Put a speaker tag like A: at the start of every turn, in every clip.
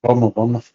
A: Vamos.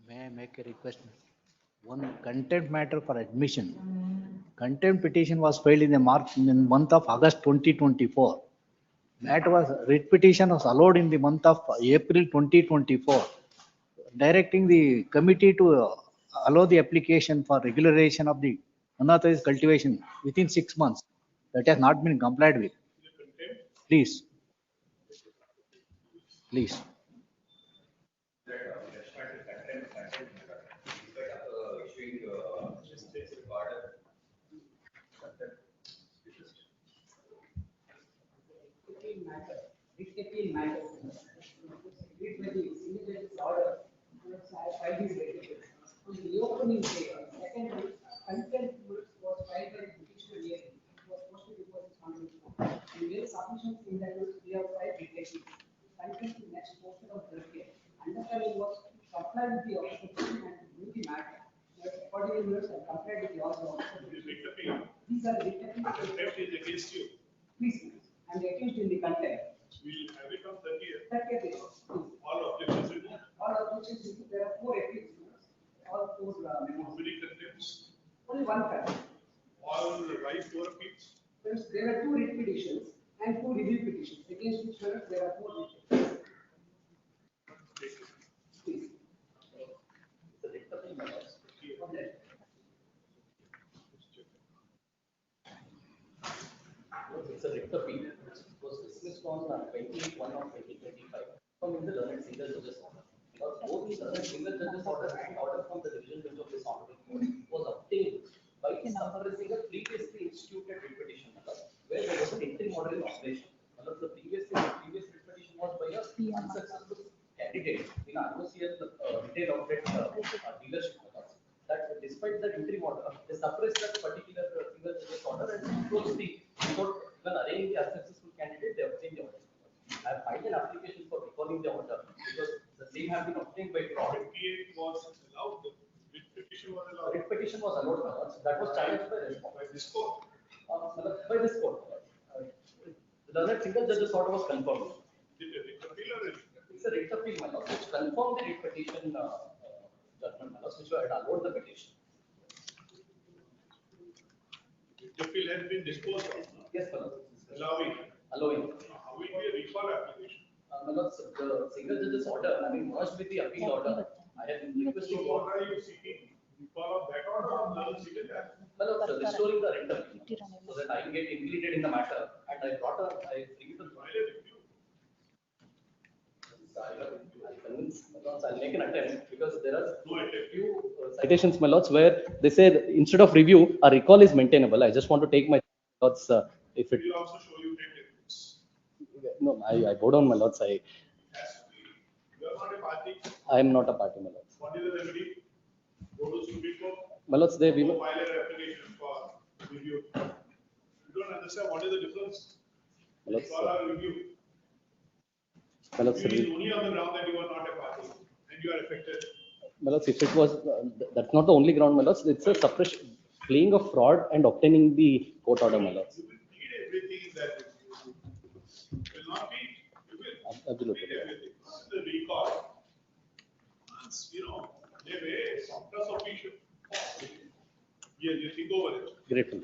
A: May I make a request? One contempt matter for admission. Contempt petition was filed in the month of August 2024. Writ petition was allowed in the month of April 2024, directing the committee to allow the application for regularization of the unauthorized cultivation within 6 months. That has not been complied with. Please. Please.
B: The opening day, second contempt was filed by the petitioner hearing. It was posted before the contempt. And where submissions in that we have filed detectives. Contempt is next posted on Thursday. Understanding was comply with the objection and do the matter. 40 minutes and comply with the order. These are the detectives.
C: Contempt is against you.
B: Please, I'm accused in the contempt.
C: We'll have it on 30th.
B: 30th days.
C: All objections removed.
B: All objections, there are 4 accused. All 4
C: How many contempts?
B: only one fact.
C: All right 4 appeals.
B: There are 2 writ petitions and 2 review petitions. Against which there are 4 writ petitions. Please.
D: It's a writ appeal which was dismissed on 28/1 of 2025 from the learned single judge's order. Because both the learned single judge's order and order from the division bench of this honorable court was obtained by suppressing a previously instituted writ petition where there was an interim order in operation. The previous writ petition was by a unsuccessful candidate in ROCL retail outlet dealership. That despite that interim order, they suppressed that particular single judge's order and closed the court when arraigning the unsuccessful candidate, they obtained the order. I have filed an application for recalling the order because the same have been obtained by fraud.
C: It was allowed. The writ petition was allowed.
D: Writ petition was allowed. That was challenged by
C: This court.
D: By this court. The learned single judge's order was confirmed.
C: Did the writ appeal or
D: It's a writ appeal, my lord, which confirmed the writ petition judgment, my lord, which had allowed the petition.
C: the appeal has been disposed of?
D: Yes, my lord.
C: Allowing.
D: Allowing.
C: How will be a recall application?
D: My lord, the single judge's order having merged with the appeal order, I have been requesting
C: So
D: for.
C: what are you seeking? Recall of that order or learned single judge?
D: My lord, restoring the writ appeal so that I can get included in the matter, and I brought I reviewed the
C: File a review.
D: I'll make an attempt because there are
C: No attempt.
D: few citations, my lords, where they say instead of review, a recall is maintainable. I just want to take my lords if it.
C: We'll also show you 10 evidence.
D: No, I bow down, my lords.
C: Has to be. You are not a party.
D: I am not a party, my lords.
C: What is the remedy? Go to Supreme Court.
D: My lords, they we
C: Go file an application for review. You don't understand what is the difference?
D: my lords,
C: Recall or review.
D: my lords,
C: Review is only on the ground that you are not a party and you are affected.
D: my lords, if it was that's not the only ground, my lords. It's a suppression, playing of fraud and obtaining the court order, my lords.
C: You will need everything that you will not need. You will
D: Absolutely.
C: need everything. The recall. Once, they may surplus official. Yes, you think over it.
D: Grateful.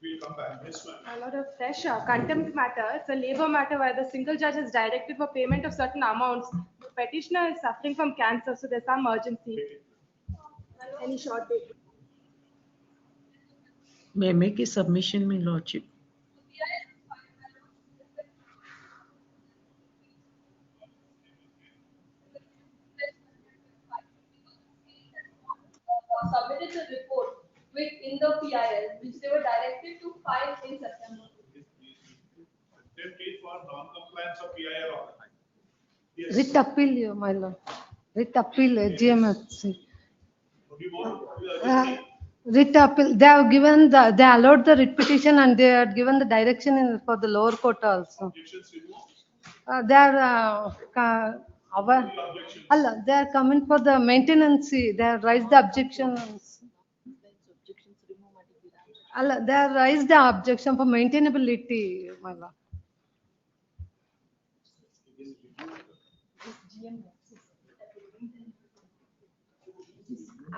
C: We'll come back. Yes, ma'am.
E: A lot of fresh contempt matter. It's a labor matter where the single judge has directed for payment of certain amounts. The petitioner is suffering from cancer, so there's some urgency. Any short date?
F: May I make a submission, my lordship?
G: Submitted the report in the PIL, which they were directed to file in September.
C: Contempt is for non-compliance of PIL order. Yes.
H: Writ appeal, my lord. Writ appeal, GMFC.
C: What do you want? What is the urgency?
H: Writ appeal. They have given they allowed the writ petition and they had given the direction for the lower court also.
C: Objections removed.
H: They are they are coming for the maintenance. They have raised the objections. They have raised the objection for maintainability, my lord.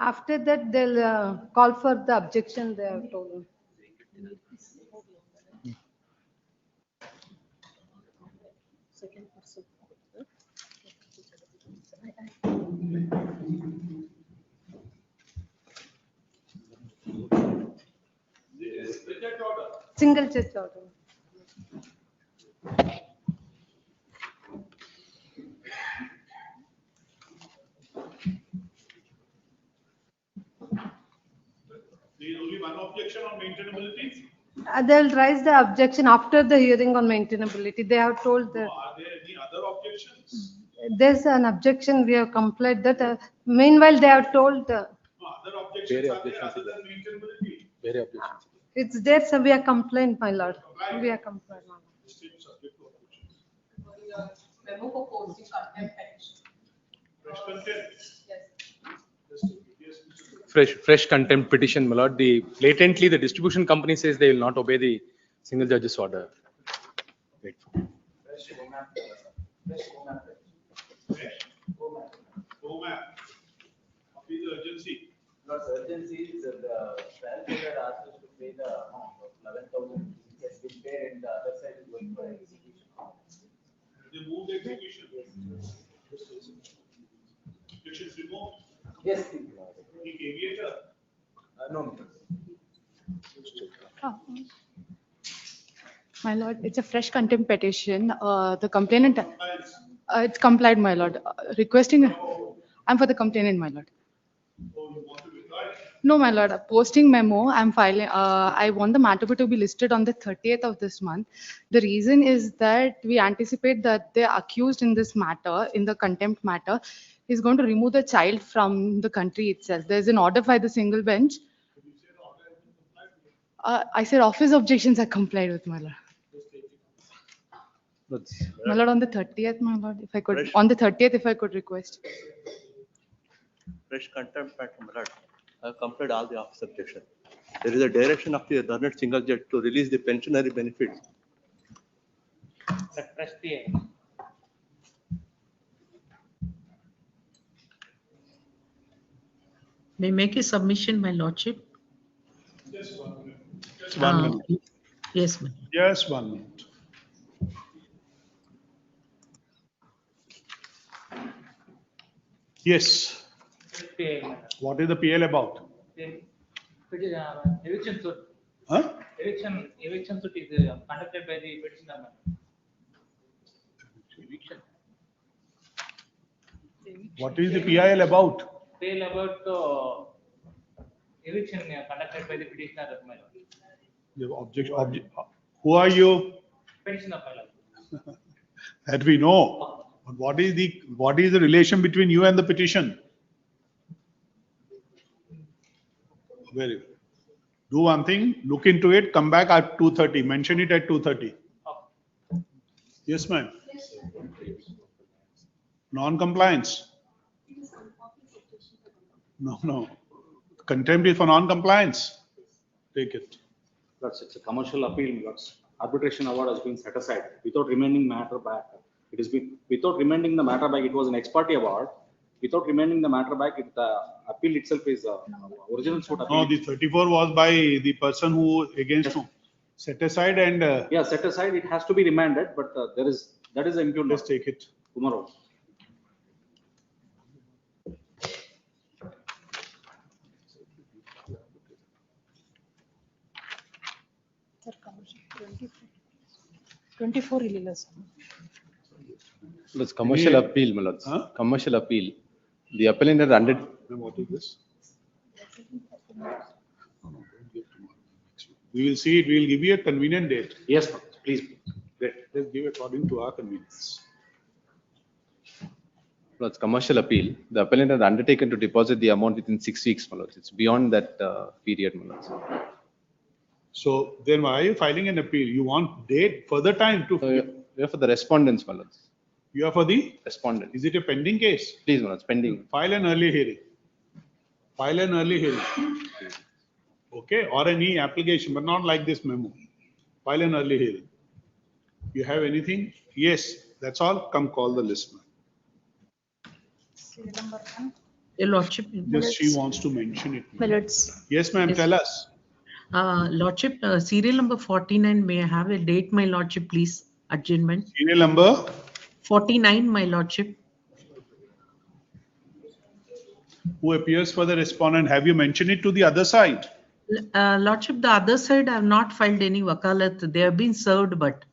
H: After that, they'll call for the objection, they have told.
C: Reject order.
H: Single judge order.
C: There is only one objection on maintainability.
H: They'll raise the objection after the hearing on maintainability. They have told that
C: Are there any other objections?
H: there's an objection, we have complied that. Meanwhile, they have told
C: No, other objections are there other than maintainability.
H: it's there, so we are complained, my lord. We are compliant, my lord.
C: Still subject to objections.
B: Memo for posting contempt petition.
C: Fresh contempt.
B: Yes.
C: Yes, Mr.
I: Fresh contempt petition, my lord. Latently, the distribution company says they will not obey the single judge's order. Wait.
C: Go ma'am. What is the urgency?
D: Not urgency is the trial court had asked us to pay the amount of 11,000. It has been paid and the other side is going for execution.
C: They moved execution. Petition removed.
D: Yes.
C: Any aviator?
D: No.
J: My lord, it's a fresh contempt petition. The complainant,
C: Compliance.
J: it's complied, my lord. Requesting, I'm for the complainant, my lord.
C: Oh, you want to withdraw it?
J: No, my lord, posting memo, I'm filing, I want the matter to be listed on the 30th of this month. The reason is that we anticipate that the accused in this matter, in the contempt matter, is going to remove the child from the country itself. There's an order by the single bench. I said office objections are complied with, my lord. My lord, on the 30th, my lord, if I could,
K: Fresh.
J: on the 30th, if I could request.
K: Fresh contempt matter, my lord. I have completed all the office objection. There is a direction of the learned single judge to release the pensionary benefits.
F: May make a submission, my lordship.
C: Just 1 minute. Just 1 minute.
F: Yes, ma'am.
C: Just 1 minute. Yes. What is the PL about?
L: Eviction suit.
C: Huh?
L: Eviction suit is conducted by the petitioner.
C: What is the PIL about?
L: Tell about eviction conducted by the petitioner, my lord.
C: The who are you?
L: Petitioner, my lord.
C: That we know. But what is the relation between you and the petition? Very well. Do one thing, look into it, come back at 2:30, mention it at 2:30. Yes, ma'am. Non-compliance. No. Contempt is for non-compliance. Take it.
I: That's it's a commercial appeal. That's arbitration award has been set aside without remanding matter back. It is without remanding the matter back. It was an ex parte award. Without remanding the matter back, the appeal itself is original suit appeal.
C: No, the 34 was by the person who against whom set aside and
I: Yeah, set aside. It has to be remanded, but that is impugned.
C: let's take it.
I: Tomorrow.
J: Sir, 24 releases.
I: That's commercial appeal, my lords.
C: Huh?
I: Commercial appeal. The appellant had under.
C: Then what is this? We will see it. We will give you a convenient date.
I: Yes, please.
C: Let's give according to our convenience.
I: That's commercial appeal. The appellant had undertaken to deposit the amount within 6 weeks, my lords. It's beyond that period, my lords.
C: So then why are you filing an appeal? You want date, further time
I: So
C: to,
I: we are for the respondents, my lords.
C: you are for the,
I: Respondent.
C: is it a pending case?
I: Please, my lords, pending.
C: File an early hearing. File an early hearing. Okay, or any application, but not like this memo. File an early hearing. You have anything? Yes, that's all. Come call the listener.
F: Your Lordship.
C: Just she wants to mention it.
G: Minutes.
C: Yes, ma'am,
F: Yes.
C: tell us.
F: Lordship, serial number 49, may I have a date, my Lordship, please? Adjournment.
C: Serial number?
F: 49, my Lordship.
C: Who appears for the respondent? Have you mentioned it to the other side?
F: Lordship, the other side have not filed any Vakalat. They have been served, but,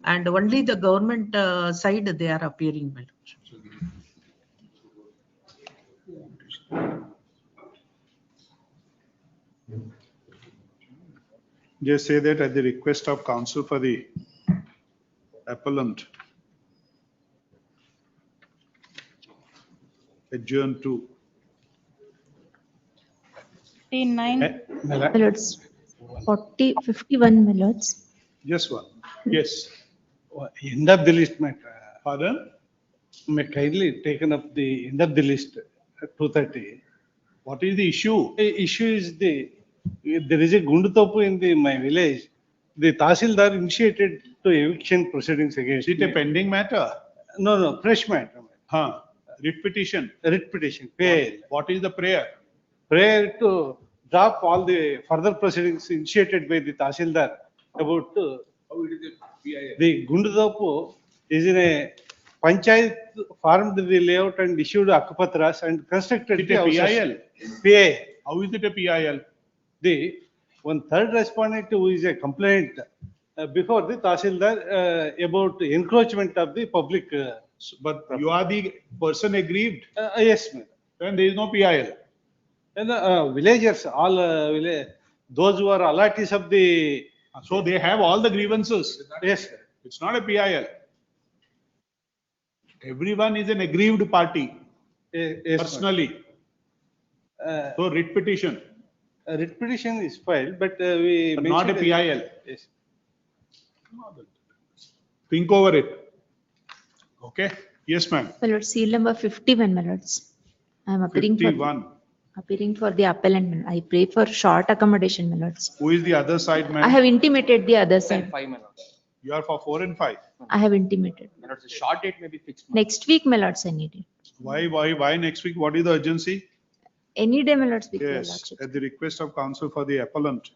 F: and only the government side they are appearing, my Lordship.
C: Just say that at the request of counsel for the appellant. Adjourn to.
M: 59 minutes, 51 minutes.
C: Just one. Yes.
N: End of the list, my,
C: Pardon?
N: may kindly taken up the end of the list at 2:30.
C: What is the issue?
N: Issue is there is a Gundutopu in my village. The Tahsildar initiated to eviction proceedings against
C: Is it a
N: me.
C: pending matter?
N: No, fresh matter.
C: Huh? Writ petition.
N: Writ petition, pay.
C: What is the prayer?
N: Prayer to drop all the further proceedings initiated by the Tahsildar about the Gundutopu is in a Panchayat farmed the layout and issued akupatras and constructed
C: Is it
N: the
C: a
N: houses.
C: PIL?
N: PI.
C: How is it a PIL?
N: The one third respondent who is a complaint before the Tahsildar about encroachment of the public.
C: But you are the person aggrieved,
N: Yes, ma'am.
C: then there is no PIL.
N: And villagers, all those who are allottees of the.
C: So they have all the grievances.
N: Yes, sir.
C: It's not a PIL. Everyone is an aggrieved party
N: Yes, ma'am.
C: personally. So writ petition,
N: Writ petition is filed, but we.
C: but not a
N: mentioned-
C: PIL.
N: Yes.
C: Think over it. Okay? Yes, ma'am.
M: Minutes, seal number 51 minutes. I am appearing
C: 51.
M: for the appellant. I pray for short accommodation minutes.
C: Who is the other side,
M: I
C: ma'am?
M: have intimated the other side.
D: 5 minutes.
C: You are for 4 and 5.
M: I have intimated.
D: Minutes, the short date may be fixed.
M: Next week, my lords, I need it.
C: Why next week? What is the urgency?
M: Any day, my lords, with your
C: Yes,
M: lordship.
C: at the request of counsel for the appellant.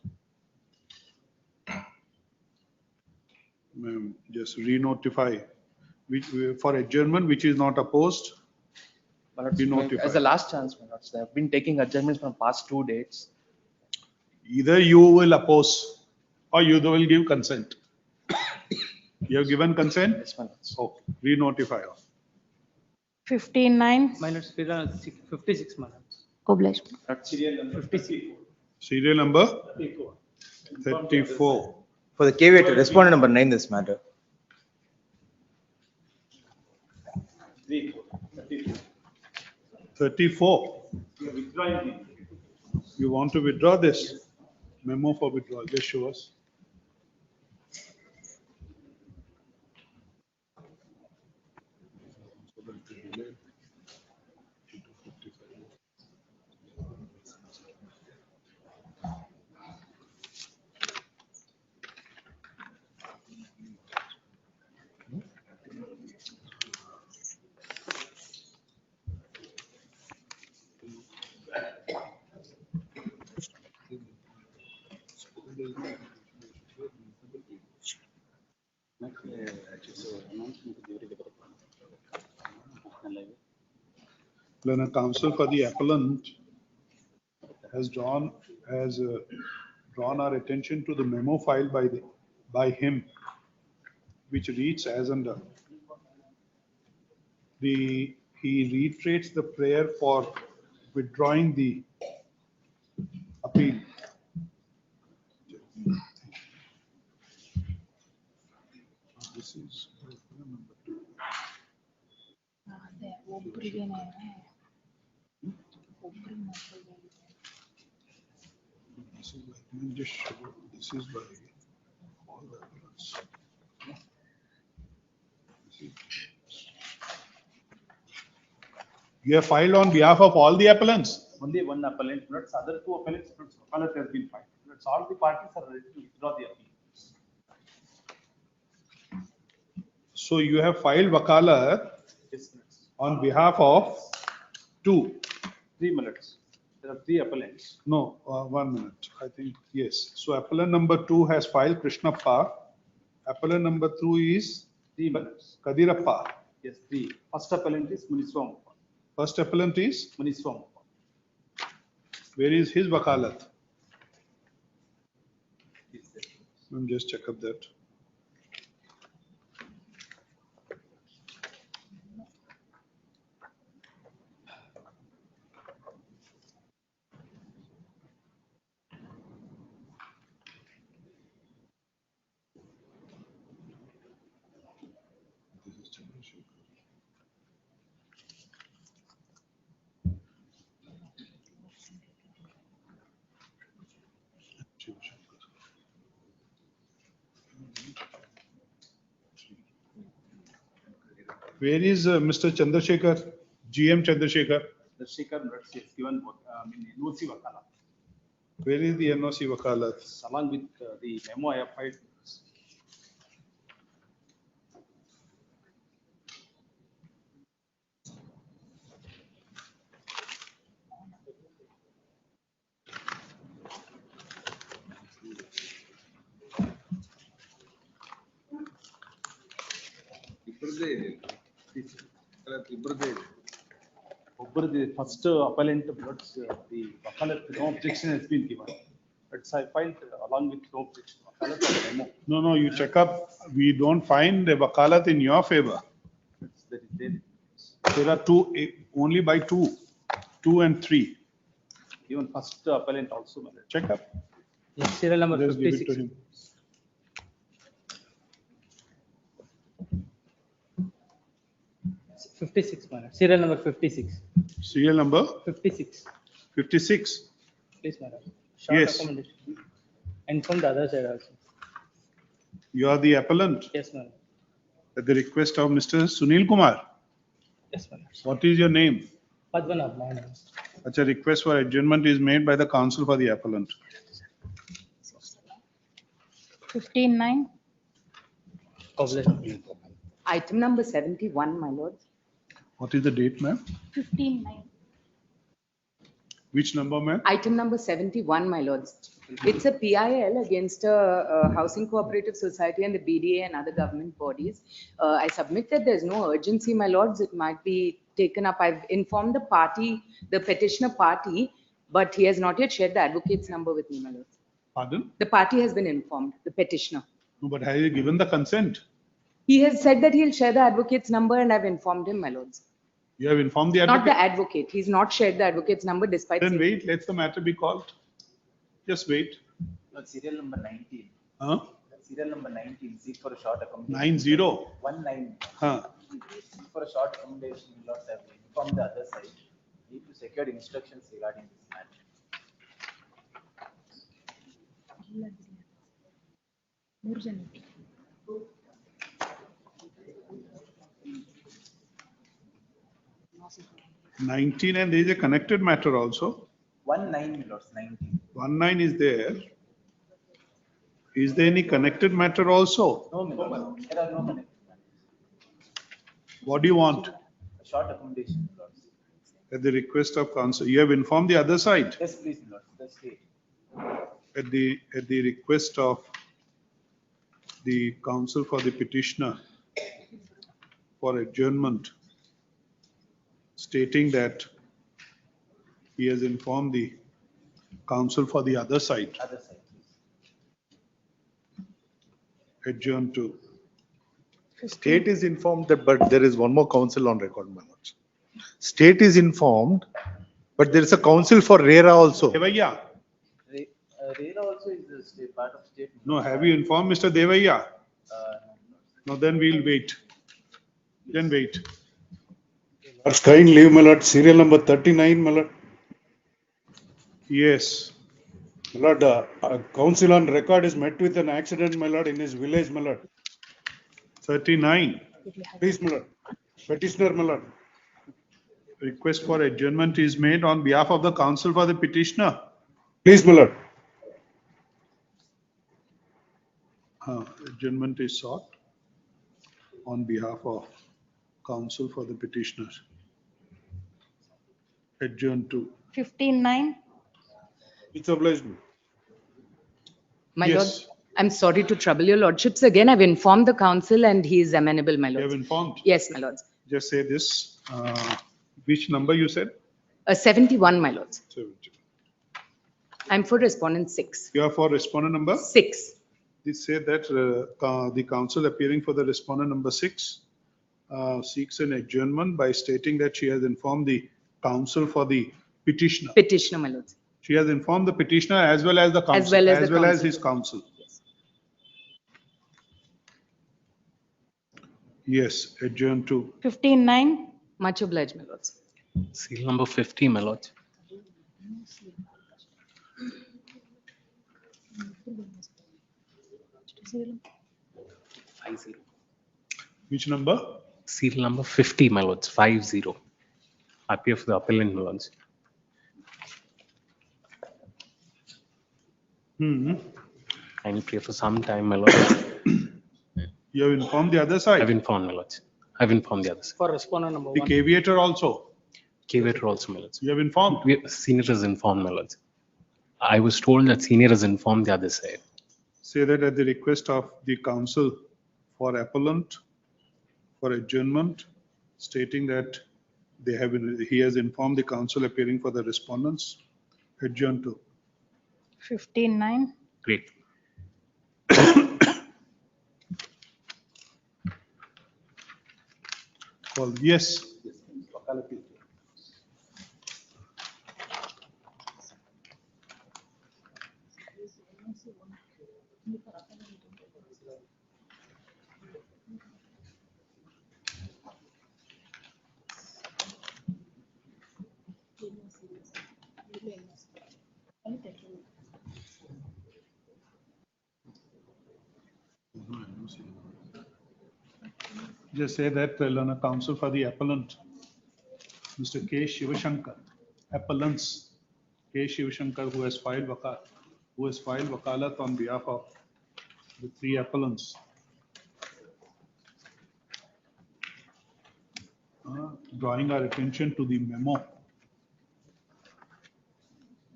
C: Ma'am, just re-notify, which, for adjournment, which is not opposed. Be notified.
D: As the last chance, my lords, they have been taking adjournments from past 2 dates.
C: Either you will oppose or you will give consent. You have given consent?
D: Yes, my lords.
C: Okay, re-notify.
L: 59 minutes, 56 minutes.
M: Obliged.
C: Serial number 34.
O: For the caveat, respondent number 9 this matter.
C: 34. You want to withdraw this? Memo for withdrawal, just show us. When a counsel for the appellant has drawn our attention to the memo filed by him, which reads as under. He reiterates the prayer for withdrawing the appeal. This is number 2. This is by, just show, this is by all the appellants. You have filed on behalf of all the appellants?
I: Only one appellant, not other 2 appellants, Vakalat has been filed. That's all the parties are ready to withdraw the appeal.
C: So you have filed Vakalat
I: Yes,
C: on behalf of Two.
N: 3 minutes. There are 3 appellants.
C: No, 1 minute. I think, yes. So appellant number 2 has filed Krishnappa. Appellant number 2 is
N: 3 minutes.
C: Kadirappa.
N: Yes, 3. First appellant is Muniswam.
C: First appellant is,
N: Muniswam.
C: where is his Vakalat? Let me just check up that. This is Chandrasekhar. Where is Mr. Chandrasekhar? GM Chandrasekhar?
N: The Shekhar minutes is given, NOC Vakalat.
C: Where is the NOC Vakalat?
N: Along with the memo I have filed. The first appellant, the Vakalat, no objection has been given. But I filed along with no objection. Vakalat memo.
C: No, you check up. We don't find a Vakalat in your favor. There are two, only by 2, 2 and 3.
N: Even first appellant also.
C: Check up.
L: Yes, serial number
C: Just give it to
L: 56.
C: him.
L: 56, madam. Serial number 56.
C: Serial number
L: 56.
C: 56.
L: Please, madam. Short
C: Yes.
L: accommodation. And from the other side also.
C: You are the appellant
L: Yes, madam.
C: at the request of Mr. Sunil Kumar.
L: Yes, madam.
C: What is your name?
L: Padmanabh, madam.
C: Such a request for adjournment is made by the counsel for the appellant.
P: 15-9.
L: Population.
Q: Item number 71, my lord.
C: What is the date, ma'am?
P: 15-9.
C: Which number, ma'am?
Q: Item number 71, my lords. It's a PIL against a housing cooperative society and the BDA and other government bodies. I submit that there's no urgency, my lords. It might be taken up. I've informed the party, the petitioner party, but he has not yet shared the advocate's number with me, my lords.
C: Pardon?
Q: The party has been informed, the petitioner.
C: No, but have you given the consent?
Q: He has said that he'll share the advocate's number and I've informed him, my lords.
C: You have informed the
Q: Not the
C: advocate?
Q: advocate. He's not shared the advocate's number despite.
C: Then
Q: saying-
C: wait, let the matter be called. Just wait.
R: Serial number 19.
C: Huh?
R: Serial number 19, seek for a short accommodation.
C: 90.
R: 19.
C: Huh?
R: Seek for a short accommodation, lots have been from the other side. Need to secure instructions regarding this matter.
C: Nineteen, and there is a connected matter also.
R: 19, lots 19.
C: 19 is there. Is there any connected matter also?
R: No, Milord. There are no connected matters.
C: What do you want?
R: A short accommodation, lots.
C: At the request of counsel, you have informed the other side.
R: Yes, please, Milord. The state.
C: At the request of the counsel for the petitioner for adjournment, stating that he has informed the counsel for the other side,
R: Other side, please.
C: adjourn to.
S: State is informed that, but there is one more counsel on record, my lords. State is informed, but there is a counsel for RERA also.
C: Devaya,
R: RERA also is the state, part of state.
C: no, have you informed Mr. Devaya?
R: No,
C: No, then we'll wait. Then wait.
N: Lord's kind leave, my lord. Serial number 39, my lord.
C: Yes.
N: My lord, counsel on record is met with an accident, my lord, in his village, my lord.
C: 39.
N: Please, my lord. Petitioner, my lord.
C: Request for adjournment is made on behalf of the counsel for the petitioner.
N: Please, my lord.
C: Adjournment is sought on behalf of counsel for the petitioner. Adjourn to.
P: 15-9.
S: It's obliged me.
Q: My lord,
C: Yes,
Q: I'm sorry to trouble your lordships. Again, I've informed the council and he is amenable, my
C: you have
Q: lord.
C: informed.
Q: Yes, my lords.
C: Just say this. Which number you said?
Q: 71, my lords.
C: 70.
Q: I'm for respondent 6.
C: You are for respondent number?
Q: 6.
C: This say that the council appearing for the respondent number 6 seeks an adjournment by stating that she has informed the council for the petitioner.
Q: Petitioner, my lords.
C: She has informed the petitioner as well as the council,
Q: As well as the council.
C: his council. Yes, adjourn to.
P: 15-9.
Q: Much obliged, my lords.
T: Seal number 50, my lord.
C: Which number?
T: Seal number 50, my lords, 50. I appear for the appellant, my lords. I need prayer for some time, my lord.
C: You have informed the other side?
T: I've informed, my lords. I've informed the others.
L: For respondent number
C: The
L: 1.
C: caveator also?
T: Caveator also, my lords.
C: You have informed?
T: Senior is informed, my lords. I was told that senior has informed the other side.
C: Say that at the request of the council for appellant for adjournment, stating that he has informed the council appearing for the respondents. Adjourn to.
P: 15-9.
T: Great.
C: Call yes. Just say that the counsel for the appellant, Mr. K. Shivashankar, appellants K. Shivashankar, who has filed Vakalat on behalf of the 3 appellants. Drawing our attention to the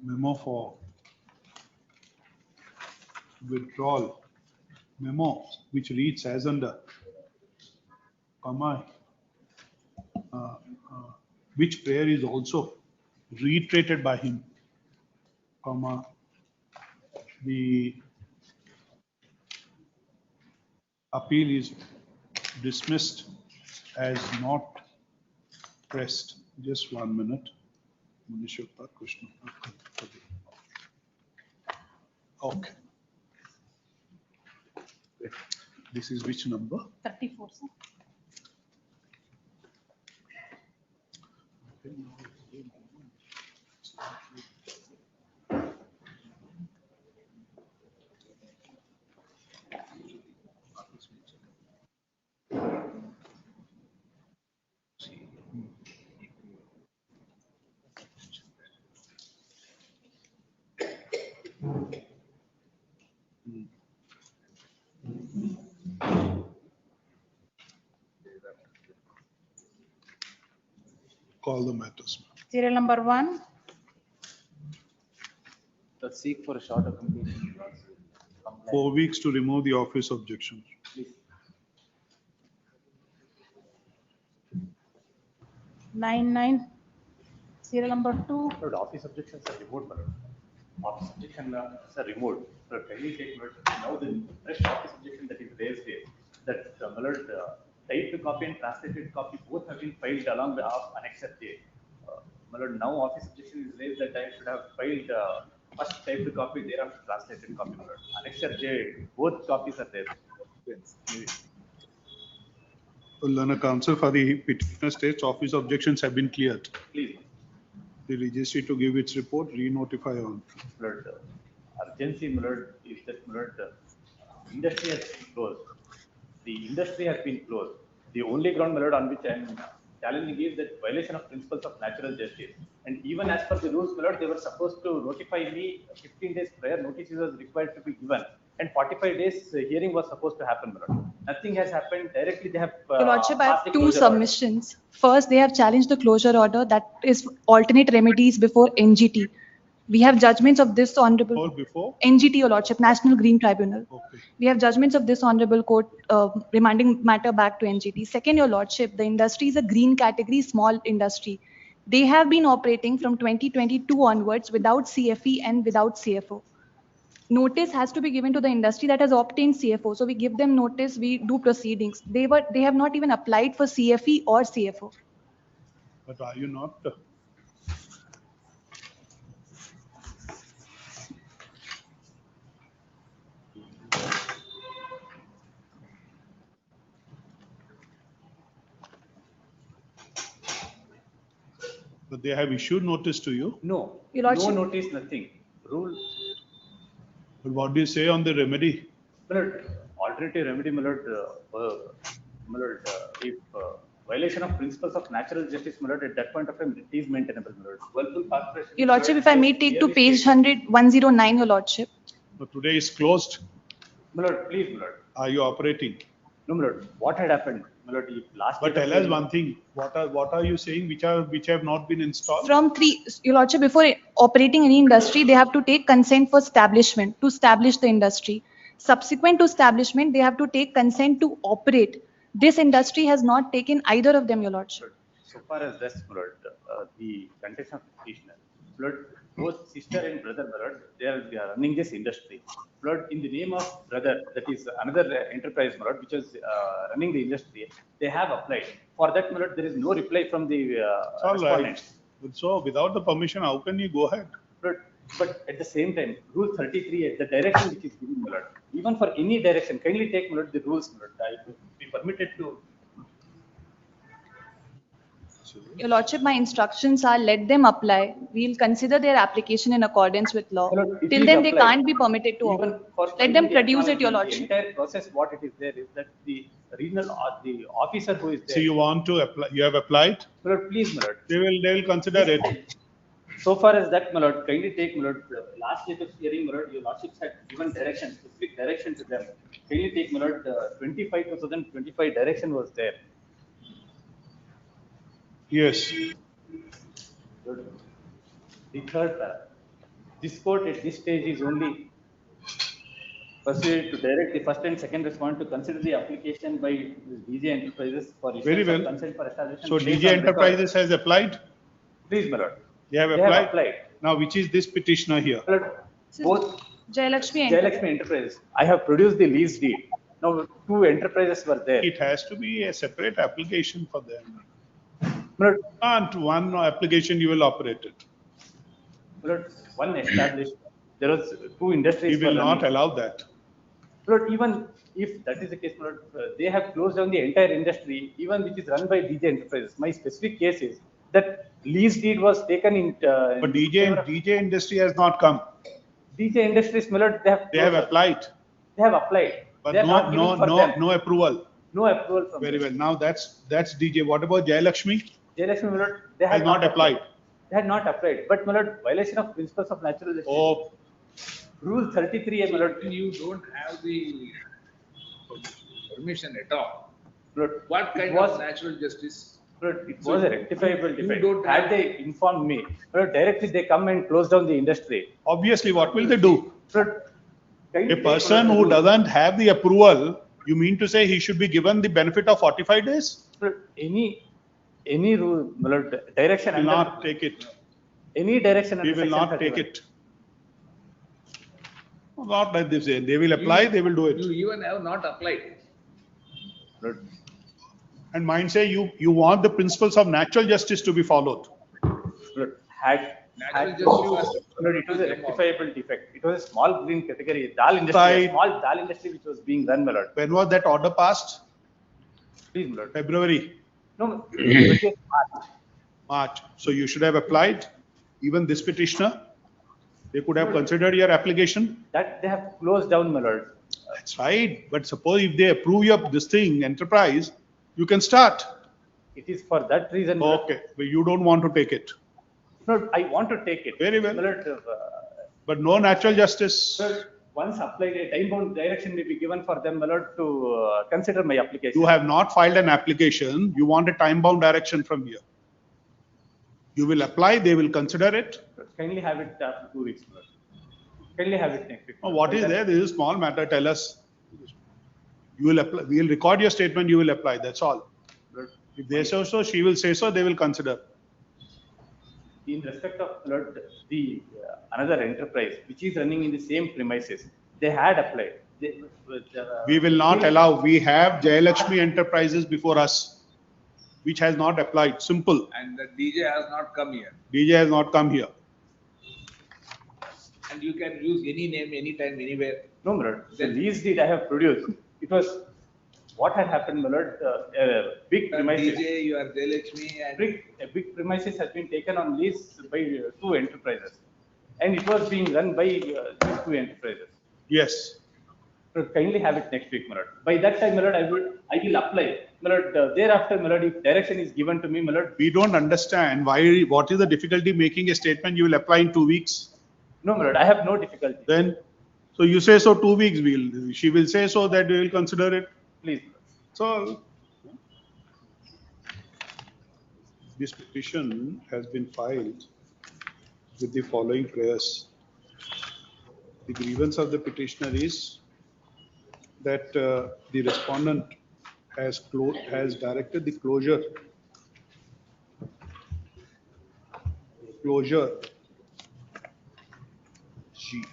C: memo for withdrawal, memo which reads as under, which prayer is also reiterated by him, the appeal is dismissed as not pressed. Just 1 minute. Okay. This is which number?
P: 34, sir.
C: Call the matters.
P: Serial number 1.
R: Seek for a shorter completion.
C: 4 weeks to remove the office objection.
P: 9-9. Serial number 2.
K: The office objections are removed, madam. Office objection are removed. So kindly take note. Now the fresh office objection that is raised is that typed copy and translated copy both have been filed along with Annexure J. Now office objection is raised that I should have filed first typed copy, thereafter translated copy. Annexure J, both copies are there.
C: Learner counsel for the petitioner states office objections have been cleared.
K: Please.
C: The registry to give its report, re-notify on.
K: Urgency, is that industry has been closed. The industry has been closed. The only ground, on which I am challenging is that violation of principles of natural justice. And even as per the rules, they were supposed to notify me 15 days prior. Notices was required to be given. and 45 days hearing was supposed to happen, my lord. Nothing has happened. Directly they have.
J: Your Lordship, I
K: passed
J: have
K: the
J: two
K: closure order.
J: submissions. First, they have challenged the closure order, that is alternate remedies before NGT. We have judgments of this honorable.
C: Before?
J: NGT, Your Lordship, National Green Tribunal.
C: Okay.
J: We have judgments of this honorable court remanding matter back to NGT. Second, Your Lordship, the industry is a green category, small industry. They have been operating from 2022 onwards without CFE and without CFO. Notice has to be given to the industry that has obtained CFO. So we give them notice, we do proceedings. They have not even applied for CFE or CFO.
C: But are you not? But they have issued notice to you?
K: No,
J: Your
K: no
J: Lordship.
K: notice, nothing. Rule.
C: But what do you say on the remedy?
K: My lord, alternative remedy, my lord, if violation of principles of natural justice, my lord, at that point of time, it is maintainable, my lord. Whirlpool Corporation.
J: Your Lordship, if I may take to page 109, Your Lordship.
C: So today is closed.
K: My lord, please, my lord.
C: Are you operating?
K: No, my lord, what had happened, my lord, if last.
C: But
K: date of
C: tell us
K: the-
C: one thing, what are you saying which have not been installed?
J: From three, Your Lordship, before operating any industry, they have to take consent for establishment, to establish the industry. Subsequent to establishment, they have to take consent to operate. This industry has not taken either of them, Your Lordship.
K: So far as this, my lord, the context of petitioner, my lord, both sister and brother, my lord, they are running this industry. My lord, in the name of brother, that is another enterprise, my lord, which is running the industry, they have applied. For that, my lord, there is no reply from the
C: It's all
K: respondent.
C: right. So without the permission, how can you go ahead?
K: But at the same time, Rule 33, the direction which is given, my lord, even for any direction, kindly take, my lord, the rules, my lord. I will be permitted to.
J: Your Lordship, my instructions are let them apply. We'll consider their application in accordance with law.
K: My lord, it
J: Till
K: is
J: then, they
K: applied.
J: can't be permitted to
K: Even
J: operate.
K: for
J: Let them
K: filing the
J: produce it, Your
K: acknowledgement,
J: Lordship.
K: The entire process, what it is there is that the regional or the officer who is there.
C: So you want to apply, you have applied?
K: My lord, please, my lord.
C: They will consider it.
K: So far as that, my lord, kindly take, my lord, last date of hearing, my lord, your lordships had given direction, specific direction to them. Kindly take, my lord, 25/2025 direction was there.
C: Yes.
K: The third paragraph. This court at this stage is only proceeded to direct the first and second respondent to consider the application by DJ Enterprises for
C: Very
K: issuance of
C: well.
K: consent for establishment.
C: So
K: based
C: DJ
K: on record.
C: Enterprises has applied?
K: Please, my lord.
C: They have
K: They have
C: applied?
K: applied.
C: Now, which is this petitioner here?
K: My lord, both
J: Jayalakshmi
K: Jayalakshmi Enterprises. I have produced the lease deed. Now, two enterprises were there.
C: It has to be a separate application for them.
K: My lord,
C: And one application you will operate it.
K: my lord, one established. There was two industries.
C: We will
K: were
C: not
K: running.
C: allow that.
K: My lord, even if that is the case, my lord, they have closed down the entire industry, even which is run by DJ Enterprises. My specific case is that lease deed was taken in.
C: But DJ industry has not come.
K: DJ Industries, my lord,
C: They have applied.
K: They have applied.
C: But
K: They are not giving for them.
C: no approval.
K: No approval from
C: Very
K: them.
C: well. Now that's DJ. What about Jayalakshmi?
K: Jayalakshmi, my lord, they
C: Has
K: had
C: not applied.
K: They had not applied. But, my lord, violation of principles of natural justice.
C: Oh,
K: Rule 33, my lord.
U: You don't have the permission at all.
K: Lord,
U: What
K: it
U: kind
K: was-
U: of natural justice?
K: Lord, it
U: So
K: was a rectifiable
U: you
K: defect.
U: don't
K: Had
U: have-
K: they informed me, Lord, directly they come and close down the industry.
C: obviously, what will they do?
K: Lord,
C: A person who doesn't have the approval, you mean to say he should be given the benefit of 45 days?
K: Lord, any rule, my lord, direction.
C: We will
K: under-
C: not take it.
K: Any direction.
C: We
K: under
C: will
K: section
C: not take
K: 31.
C: it. Not like this. They will apply, they will do
U: You
C: it.
U: even have not applied.
K: Lord,
C: And mine say you want the principles of natural justice to be followed.
K: Lord, had
U: Natural
K: had
U: justice
K: issue,
U: was-
K: Lord, it was a rectifiable defect. It was a small green category, dal industry,
C: Right.
K: a small dal industry which was being run, my lord.
C: When was that order passed?
K: Please, my lord.
C: February,
K: No, 20th March.
C: March. So you should have applied, even this petitioner. They could have considered your application.
K: That they have closed down, my lord.
C: That's right. But suppose if they approve your this thing, enterprise, you can start.
K: It is for that reason. my lord.
C: Okay, but you don't want to take it.
K: No, I want to take it.
C: Very well.
K: My lord,
C: But no natural justice.
K: sir, once applied, a time-bound direction may be given for them, my lord, to consider my application.
C: You have not filed an application, you want a time-bound direction from here. You will apply, they will consider it.
K: Kindly have it after 2 weeks, my lord. Kindly have it next week.
C: Oh, what is there? This is a small matter, tell us. You will apply, we will record your statement, you will apply, that's all. If they say so, she will say so, they will consider.
K: In respect of, my lord, the another enterprise which is running in the same premises, they had applied.
C: We will not allow, we have Jayalakshmi Enterprises before us, which has not applied, simple.
U: And the DJ has not come here.
C: DJ has not come here.
U: And you can use any name, anytime, anywhere.
K: No, my lord, the lease deed I have produced, it was, what had happened, my lord, a big premises.
U: DJ, you are Jayalakshmi and.
K: A big premises has been taken on lease by 2 enterprises. And it was being run by these 2 enterprises.
C: Yes.
K: So kindly have it next week, my lord. By that time, my lord, I will apply. My lord, thereafter, my lord, if direction is given to me, my lord.
C: We don't understand why, what is the difficulty making a statement you will apply in 2 weeks?
K: No, my lord, I have no difficulty.
C: Then, so you say so 2 weeks, she will say so that we will consider it.
K: Please.
C: So, this petition has been filed with the following prayers. The grievance of the petitioner is that the respondent has directed the closure G.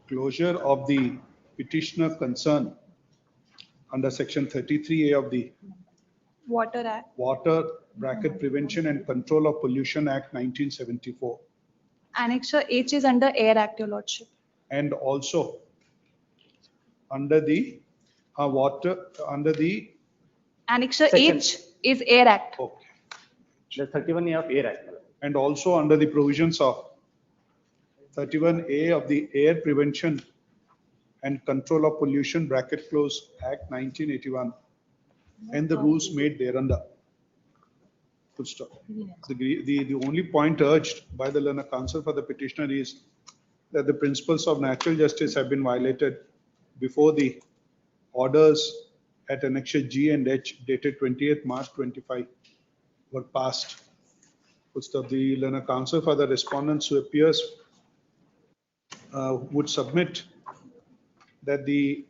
C: Closure of the petitioner concern under section 33A of the
E: Water Act.
C: Water Prevention and Control of Pollution Act 1974.
E: Annexure H is under Air Act, your lordship.
C: And also under the
E: Annexure
K: Section-
E: H is Air Act.
C: Okay.
K: The 31A of Air Act.
C: And also under the provisions of 31A of the Air Prevention and Control of Pollution (Act 1981) and the rules made thereunder. Full stop. The only point urged by the learned counsel for the petitioner is that the principles of natural justice have been violated before the orders at Annexure G and H dated 28th March 25 were passed. Full stop. The learned counsel for the respondents who appears would submit that the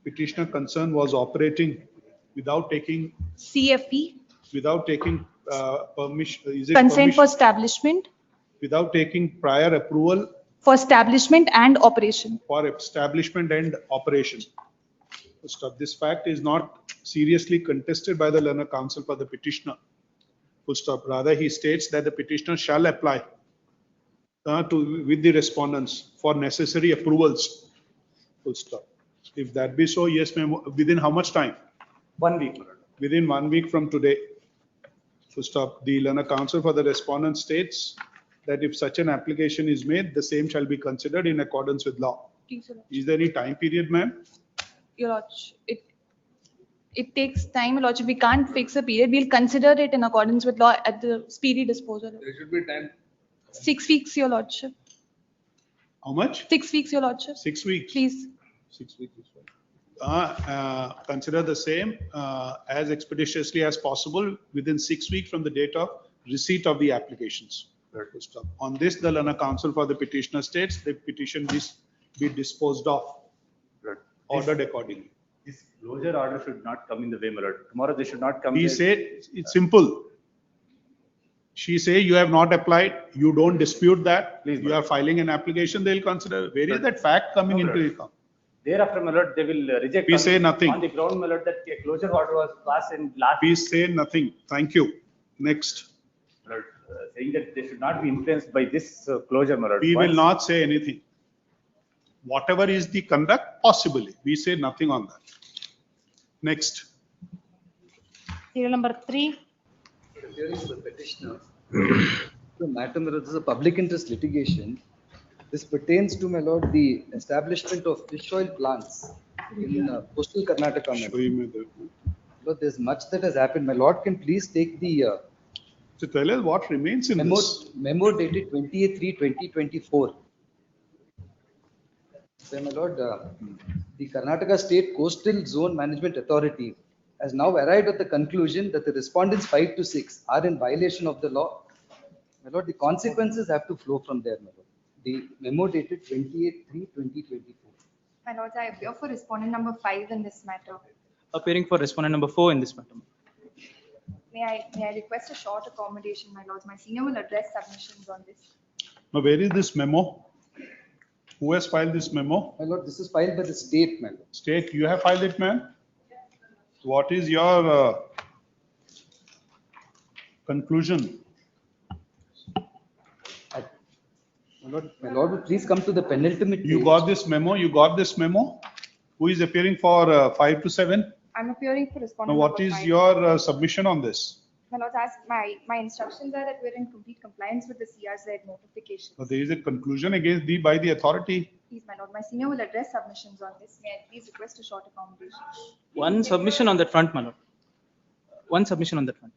C: petitioner concern was operating without taking
E: CFE,
C: permission. Is it
E: consent for
C: permission?
E: establishment,
C: Without taking prior approval
E: for establishment and operation.
C: for establishment and operation. Full stop. This fact is not seriously contested by the learned counsel for the petitioner. Full stop. Rather, he states that the petitioner shall apply with the respondents for necessary approvals. Full stop. If that be so, yes, ma'am. Within how much time?
K: 1 week, my lord.
C: Within 1 week from today. Full stop. The learned counsel for the respondent states that if such an application is made, the same shall be considered in accordance with law. Is there any time period, ma'am?
E: Your lordship, it takes time, your lordship. We can't fix a period. We'll consider it in accordance with law at the speedy disposal.
U: There should be time.
E: 6 weeks, your lordship.
C: How much?
E: 6 weeks, your lordship.
C: 6 weeks.
E: Please.
C: 6 weeks is fine. Consider the same as expeditiously as possible within 6 weeks from the date of receipt of the applications. Full stop. On this, the learned counsel for the petitioner states the petition be disposed of, ordered accordingly.
K: This closure order should not come in the way, my lord. Tomorrow they should not come.
C: He said, it's simple. She say you have not applied, you don't dispute that, you are filing an application, they'll consider. Where is that fact coming into account?
K: Thereafter, my lord, they will reject.
C: We say nothing.
K: On the ground, my lord, that a closure order was passed in last.
C: We say nothing. Thank you. Next.
K: My lord, saying that they should not be influenced by this closure, my lord.
C: We will not say anything. Whatever is the conduct, possibly. We say nothing on that. Next.
P: Serial number 3.
A: Hearing the petitioner. The matter, my lord, this is a public interest litigation. This pertains to, my lord, the establishment of fish oil plants in coastal Karnataka. My lord, there's much that has happened. My lord, can please take the
C: So tell us what remains in this.
A: Memo dated 28/3/2024. So, my lord, the Karnataka State Coastal Zone Management Authority has now arrived at the conclusion that the respondents 5 to 6 are in violation of the law. My lord, the consequences have to flow from there, my lord. The memo dated 28/3/2024.
H: My lords, I appear for respondent number 5 in this matter.
L: Appearing for respondent number 4 in this matter.
H: May I request a short accommodation, my lords? My senior will address submissions on this.
C: Now, where is this memo? Who has filed this memo?
A: My lord, this is filed by the state, my lord.
C: State, you have filed it, man? What is your conclusion?
A: My lord, please come to the penultimate.
C: You got this memo? You got this memo? Who is appearing for 5 to 7?
H: I'm appearing for
C: Now,
H: respondent
C: what
H: number
C: is
H: 5.
C: your submission on this?
H: My lords, as my instructions are that we're in complete compliance with the CRZ notification.
C: Now, there is a conclusion against thee by the authority.
H: Please, my lord, my senior will address submissions on this. May I please request a short accommodation?
L: One submission on that front, my lord. One submission on that front.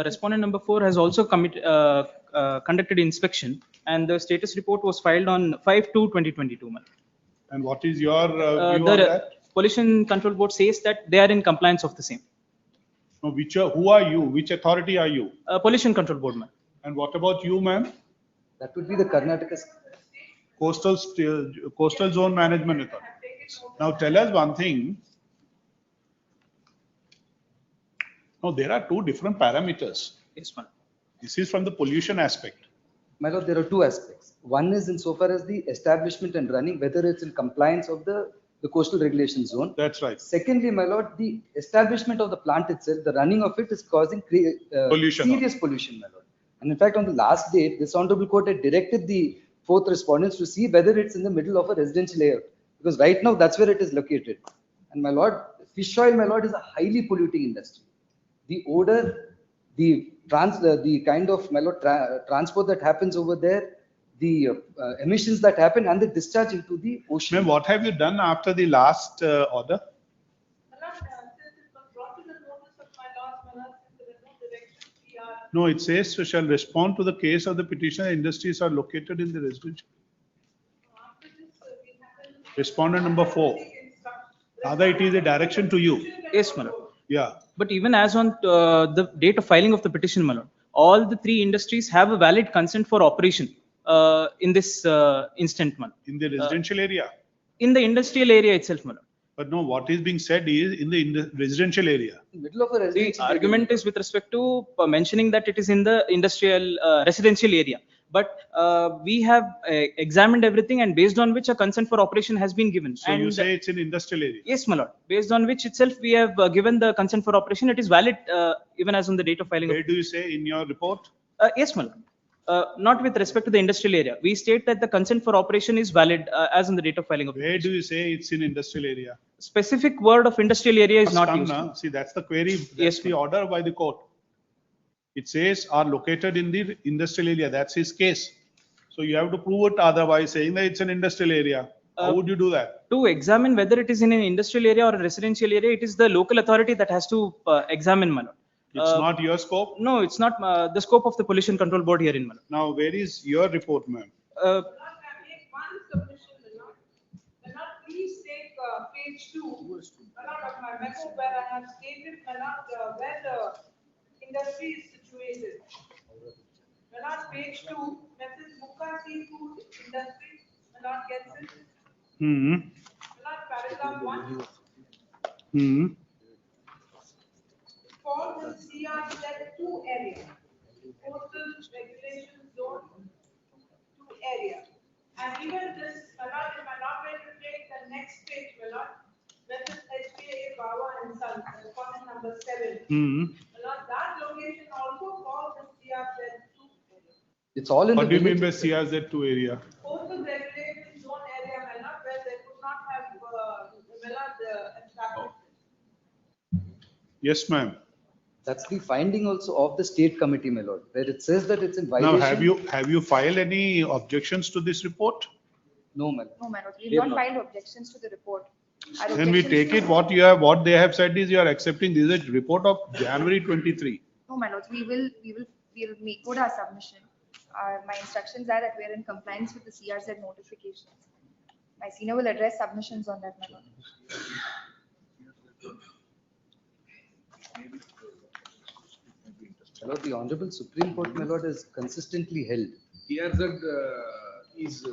L: Respondent number 4 has also conducted inspection, and the status report was filed on 5/2/2022, my lord.
C: And what is your view on
L: The
C: that?
L: Pollution Control Board says that they are in compliance of the same.
C: Now, who are you? Which authority are you?
L: Pollution Control Board, ma'am.
C: And what about you, ma'am?
A: That would be the Karnataka
C: Coastal Zone Management Authority. Now, tell us one thing. Now, there are two different parameters.
L: Yes, ma'am.
C: This is from the pollution aspect.
A: My lord, there are two aspects. One is insofar as the establishment and running, whether it's in compliance of the coastal regulation zone.
C: That's right.
A: Secondly, my lord, the establishment of the plant itself, the running of it is causing
C: Pollution.
A: serious pollution, my lord. And in fact, on the last date, this honorable court had directed the fourth respondents to see whether it's in the middle of a residential area, because right now that's where it is located. And my lord, fish oil, my lord, is a highly polluting industry. The odor, the kind of, my lord, transport that happens over there, the emissions that happen, and the discharge into the ocean.
C: Ma'am, what have you done after the last order? No, it says shall respond to the case of the petitioner. Industries are located in the residential. Respondent number 4. Rather, it is a direction to you.
L: Yes, my lord.
C: Yeah.
L: But even as on the date of filing of the petition, my lord, all the 3 industries have a valid consent for operation in this instant, my lord.
C: In the residential area?
L: In the industrial area itself, my lord.
C: But no, what is being said is in the residential area.
A: Middle of a residential
L: The argument is with respect to mentioning that it is in the industrial residential area. But we have examined everything, and based on which a consent for operation has been given.
C: So you say it's in industrial area?
L: Yes, my lord. Based on which itself we have given the consent for operation. It is valid even as on the date of filing.
C: Where do you say in your report?
L: Yes, my lord. Not with respect to the industrial area. We state that the consent for operation is valid as on the date of filing of.
C: Where do you say it's in industrial area?
L: Specific word of industrial area is not used.
C: See, that's the query. That's
L: Yes,
C: the order by the court. It says are located in the industrial area. That's his case. So you have to prove it otherwise, saying that it's an industrial area. How would you do that?
L: To examine whether it is in an industrial area or a residential area, it is the local authority that has to examine, my lord.
C: It's not your scope?
L: No, it's not the scope of the Pollution Control Board here in Malad.
C: Now, where is your report, ma'am?
B: Please take page 2 of my memo where I have stated where the industry is situated. Page 2, Mrs. Mukha Seafood Industry, gets it. Paragraph 1. For the CRZ2 area, coastal regulation zone 2 area. And even this, if I'm not going to take the next page, Mrs. HPA Bawa and Sons, respondent number 7. That location also falls in CRZ2 area.
A: It's all in
C: what
A: the.
C: What do you mean by CRZ2 area?
B: Coastal regulation zone area, where they could not have established.
C: Yes, ma'am.
A: That's the finding also of the state committee, my lord, where it says that it's in violation.
C: Now, have you filed any objections to this report?
A: No, my lord.
H: No, my lord, we have not filed objections to the report. Our
C: Then we
H: objections
C: take
H: to-
C: it what they have said is you are accepting this is a report of January 23.
H: No, my lord, we will we'll make good our submission. My instructions are that we're in compliance with the CRZ notifications. My senior will address submissions on that, my lord.
A: My lord, the Honorable Supreme Court, my lord, has consistently held.
U: CRZ is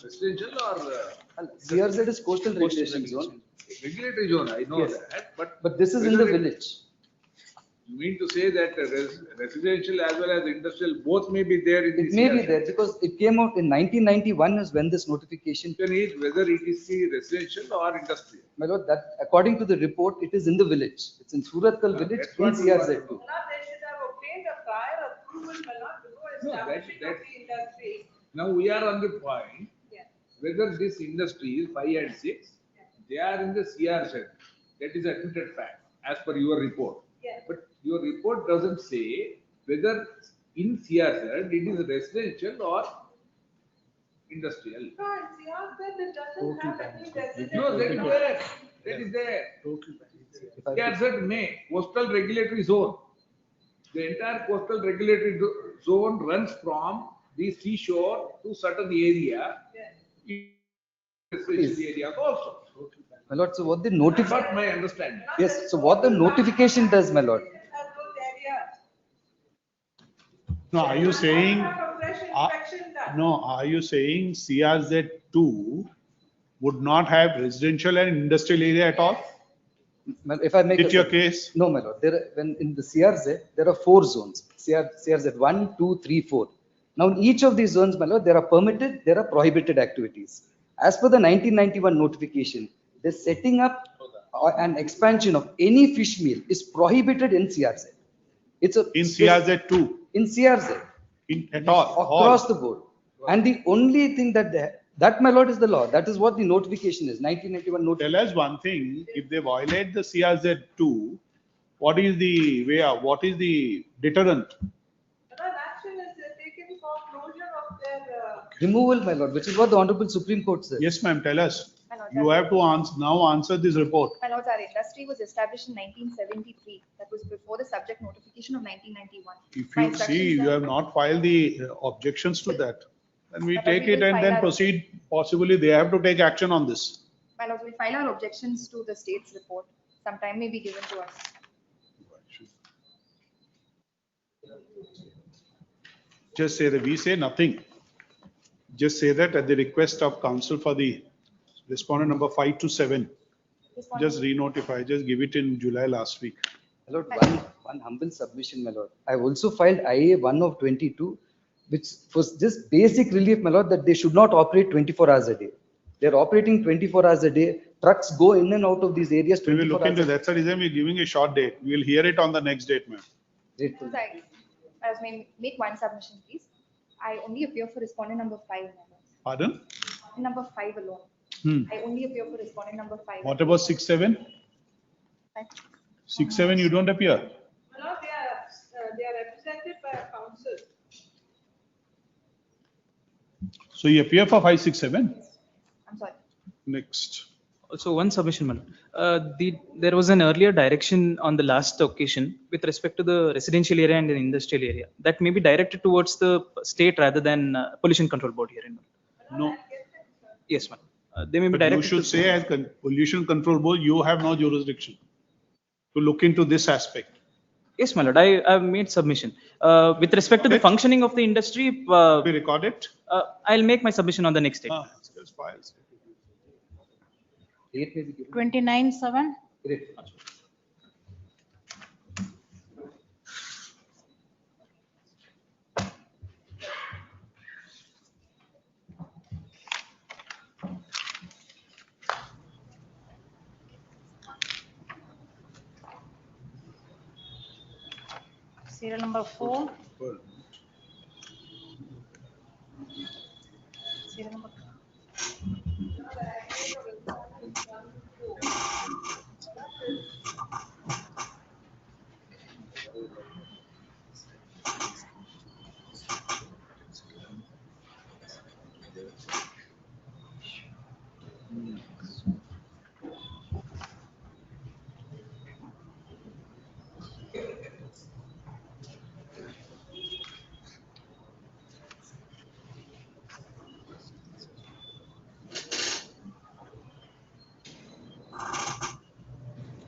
U: residential or?
A: CRZ is coastal regulation zone.
U: Regulatory zone, I know
A: Yes.
U: that, but.
A: But this is in the
U: whether it-
A: village.
U: You mean to say that residential as well as industrial, both may be there in the
A: It may be
U: CRZ?
A: there because it came out in 1991 is when this notification.
U: Question is whether it is the residential or industrial.
A: My lord, that according to the report, it is in the village. It's in Suratkal village
U: That's
A: in
U: what we want to
A: CRZ2.
U: know.
B: They should have obtained a prior approval, my lord, before
U: No,
B: establishing of
U: that-
B: the industry.
U: Now we are on the point,
B: Yeah.
U: whether this industry is 5 and 6, they are in the CRZ. That is admitted fact as per your report.
B: Yeah.
U: But your report doesn't say whether in CRZ it is residential or industrial.
B: No, in CRZ, it doesn't have any residential.
U: No, that is there. That is there. CRZ may, coastal regulatory zone. The entire coastal regulatory zone runs from the seashore to certain area. Residential area also.
A: My lord, so what the
U: That's
A: notification.
U: what my understanding.
A: Yes, so what the notification does, my lord.
C: No, are you saying,
B: Inspection done.
C: no, are you saying CRZ2 would not have residential and industrial area at all?
A: If I make.
C: It's
A: a
C: your
A: sub-
C: case?
A: No, my lord, when in the CRZ, there are 4 zones, CRZ 1, 2, 3, 4. Now, in each of these zones, my lord, there are permitted, there are prohibited activities. As per the 1991 notification, the setting up an expansion of any fish meal is prohibited in CRZ. It's a.
C: In CRZ2,
A: In CRZ,
C: at all?
A: across the board. And the only thing that, my lord, is the law. That is what the notification is, 1991 notification.
C: Tell us one thing, if they violate the CRZ2, what is the way out? What is the deterrent?
B: Another action is taken for closure of their.
A: Removal, my lord, which is what the Honorable Supreme Court says.
C: Yes, ma'am, tell us.
H: My lord,
C: You have to answer this report.
H: My lords, our industry was established in 1973. That was before the subject notification of 1991.
C: If
H: My
C: you see,
H: instructions
C: you
H: are-
C: have not filed the objections to that, then we
H: But
C: take
H: we
C: it
H: will
C: and
H: file
C: then
H: our-
C: proceed. Possibly they have to take action on this.
H: My lords, we file our objections to the state's report. Some time may be given to us.
C: Just say that we say nothing. Just say that at the request of counsel for the respondent number 5 to 7. Just re-notify, just give it in July last week.
A: My lord, one humble submission, my lord. I also filed IA 1 of 22, which was just basic relief, my lord, that they should not operate 24 hours a day. They're operating 24 hours a day. Trucks go in and out of these areas
C: We will
A: 24
C: look
A: hours
C: into
A: a day.
C: that. That's the reason we're giving a short date. We'll hear it on the next date, ma'am.
A: Grateful.
H: As may make one submission, please. I only appear for respondent number 5. My lords.
C: Pardon?
H: Number 5 alone.
C: Hmm.
H: I only appear for respondent number 5.
C: What about 6, 7? 6, 7, you don't appear.
B: My lord, they are represented by a council.
C: So you appear for 5, 6, 7?
H: I'm sorry.
C: Next.
L: Also, one submission, madam. There was an earlier direction on the last occasion with respect to the residential area and the industrial area that may be directed towards the state rather than pollution control board here.
C: No.
L: Yes, ma'am. They may be
C: But you
L: directed.
C: should
L: to-
C: say as pollution control board, you have no jurisdiction to look into this aspect.
L: Yes, my lord. I have made submission. With respect to the functioning of the industry,
C: We record it.
L: I'll make my submission on the next day.
C: Just files.
A: Date may be given.
P: 29/7.
A: Great.
P: Serial number 4. Serial number.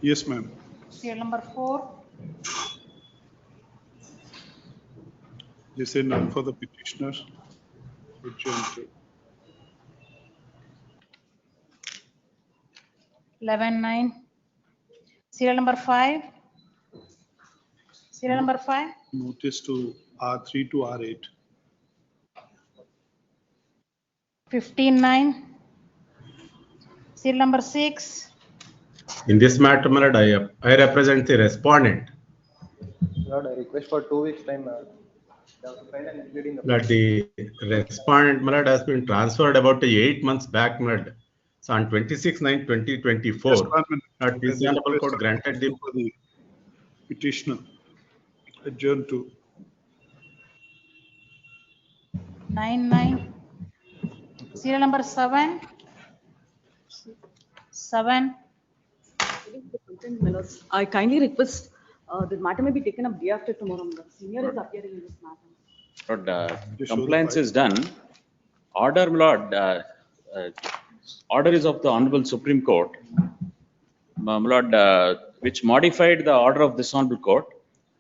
C: Yes, ma'am.
P: Serial number 4,
C: They say none for the petitioner. Adjourn to
P: 11-9. Serial number 5. Serial number 5,
C: notice to R3 to R8.
P: 15-9. Serial number 6.
G: In this matter, my lord, I represent the respondent.
R: Lord, I request for 2 weeks time. They have to file and including the.
G: That the respondent, my lord, has been transferred about 8 months back, my lord. So on 26/9/2024,
C: Just 1 minute.
G: that this
C: They
G: honorable
C: request
G: court granted the
C: for the petitioner. Adjourn to
P: 9-9. Serial number 7. 7.
V: I kindly request the matter may be taken up day after tomorrow. The senior is appearing in this matter.
I: Lord,
C: Just show the
I: compliance
C: file.
I: is done. Order, my lord, order is of the Honorable Supreme Court, my lord, which modified the order of this Honorable Court.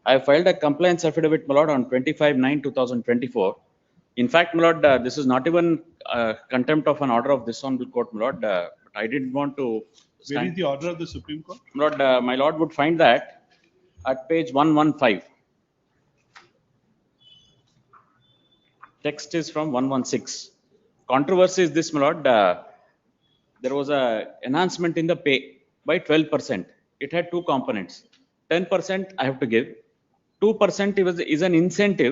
I: I filed a compliance affidavit, my lord, on 25/9/2024. In fact, my lord, this is not even contempt of an order of this Honorable Court, my lord. But I didn't want to
C: Where
I: stand.
C: is the order of the Supreme Court?
I: Lord, my lord would find that at page 115. Text is from 116. Controversy is this, my lord. There was a enhancement in the pay by 12%. It had two components. 10% I have to give. 2% is an incentive